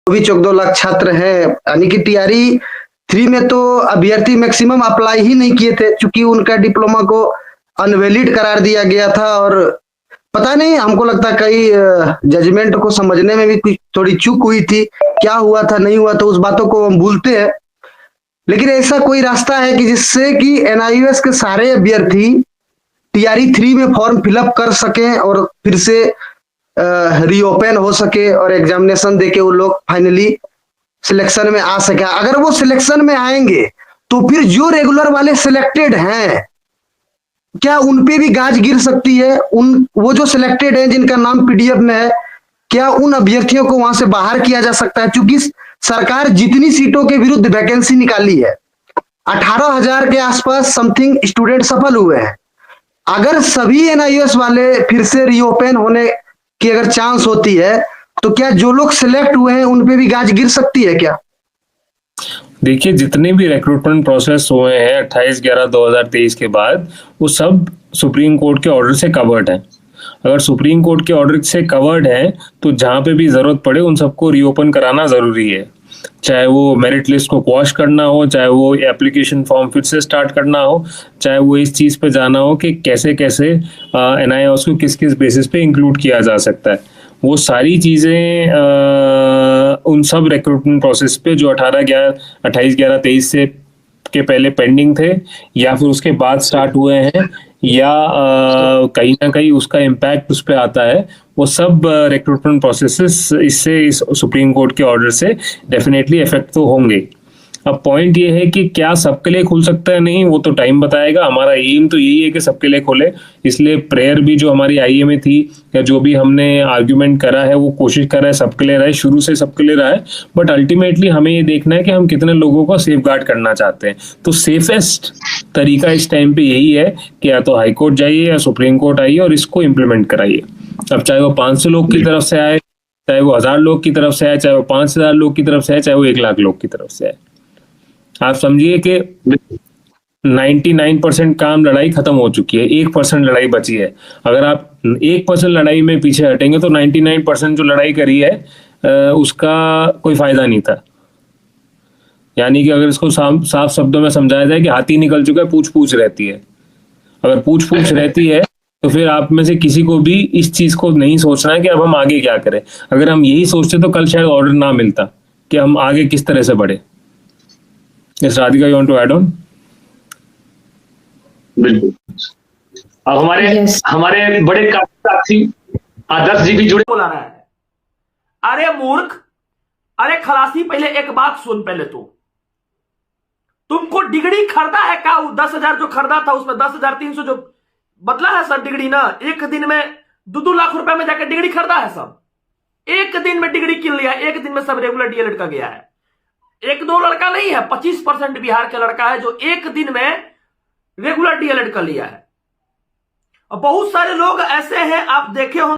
भी 14 लाख छात्र हैं, यानी कि टीआरई 3 में तो अभ्यर्थी मैक्सिमम अप्लाई ही नहीं किए थे, चूंकि उनका डिप्लोमा को अनवैलिड करार दिया गया था। और पता नहीं, हमको लगता है कई जजमेंट को समझने में भी कुछ थोड़ी चूक हुई थी, क्या हुआ था नहीं हुआ तो उस बातों को हम भूलते हैं। लेकिन ऐसा कोई रास्ता है कि जिससे कि एनआईओएस के सारे अभ्यर्थी टीआरई 3 में फॉर्म फिलअप कर सकें और फिर से रीओपन हो सके और एग्जामिनेशन देके वो लोग फाइनली सिलेक्शन में आ सके। अगर वो सिलेक्शन में आएंगे तो फिर जो रेगुलर वाले सिलेक्टेड हैं, क्या उनपे भी गाज गिर सकती है? वो जो सिलेक्टेड हैं जिनका नाम पीडीएफ में है, क्या उन अभ्यर्थियों को वहां से बाहर किया जा सकता है? क्योंकि सरकार जितनी सीटों के विरुद्ध वैकेंसी निकाली है, 18,000 के आसपास समथिंग स्टूडेंट सफल हुए हैं। अगर सभी एनआईओएस वाले फिर से रीओपन होने की अगर चांस होती है, तो क्या जो लोग सिलेक्ट हुए हैं उन पे भी गाज गिर सकती है क्या? देखिए, जितने भी रिक्रूटमेंट प्रोसेस हुए हैं 28/11/2023 के बाद, वो सब सुप्रीम कोर्ट के ऑर्डर से कवर्ड है। अगर सुप्रीम कोर्ट के ऑर्डर से कवर्ड है तो जहां पे भी जरूरत पड़े उन सबको रीओपन कराना जरूरी है। चाहे वो मेरिट लिस्ट को क्वॉश करना हो, चाहे वो एप्लीकेशन फॉर्म फिर से स्टार्ट करना हो, चाहे वो इस चीज पे जाना हो कि कैसे कैसे एनआईओएस को किस किस बेसिस पे इंक्लूड किया जा सकता है। वो सारी चीजें उन सब रिक्रूटमेंट प्रोसेस पे जो 28/11/23 से के पहले पेंडिंग थे या फिर उसके बाद स्टार्ट हुए हैं, या कहीं ना कहीं उसका इम्पैक्ट उस पर आता है, वो सब रिक्रूटमेंट प्रोसेसेस इससे इस सुप्रीम कोर्ट के ऑर्डर से डेफिनेटली इफेक्ट तो होंगे। अब पॉइंट ये है कि क्या सबके लिए खुल सकता है, नहीं, वो तो टाइम बताएगा। हमारा एम तो यही है कि सबके लिए खुले, इसलिए प्रेयर भी जो हमारी आईए में थी या जो भी हमने आर्ग्यूमेंट करा है वो कोशिश कर रहा है सबके लिए रहे, शुरू से सबके लिए रहा है। बट अल्टीमेटली हमें ये देखना है कि हम कितने लोगों को सेफ गार्ड करना चाहते हैं। तो सेफेस्ट तरीका इस टाइम पे यही है कि या तो हाईकोर्ट जाइए या सुप्रीम कोर्ट आइए और इसको इम्प्लीमेंट कराइए। अब चाहे वो 500 लोग की तरफ से आए, चाहे वो 1000 लोग की तरफ से आए, चाहे वो 5000 लोग की तरफ से आए, चाहे वो 1 लाख लोग की तरफ से आए, आप समझिए कि 99% काम लड़ाई खत्म हो चुकी है, 1% लड़ाई बची है। अगर आप 1% लड़ाई में पीछे हटेंगे तो 99% जो लड़ाई करी है उसका कोई फायदा नहीं था। यानी कि अगर इसको साफ शब्दों में समझाया जाए कि हाथी निकल चुका है, पूछ पूछ रहती है। अगर पूछ पूछ रहती है तो फिर आप में से किसी को भी इस चीज को नहीं सोचना है कि अब हम आगे क्या करें। अगर हम यही सोचते तो कल शायद ऑर्डर ना मिलता कि हम आगे किस तरह से बढ़े। Yes, Radhika, you want to add on? बिल्कुल। अब हमारे बड़े साथी आदर्श जी भी जुड़े। बोला रहा है, अरे मूर्ख, अरे खलासी, पहले एक बात सुन। पहले तो तुमको डिग्री खरीदा है क्या? 10,000 जो खरीदा था उसमें 10,300 जो बदला है सर डिग्री ना, एक दिन में 2-2 लाख रुपए में जाकर डिग्री खरीदा है सब। एक दिन में डिग्री किन लिया, एक दिन में सब रेगुलर डीएलएड का गया है। 1-2 लड़का नहीं है, 25% बिहार के लड़का है जो एक दिन में रेगुलर डीएलएड कर लिया है। और बहुत सारे लोग ऐसे हैं, आप देखे होंगे।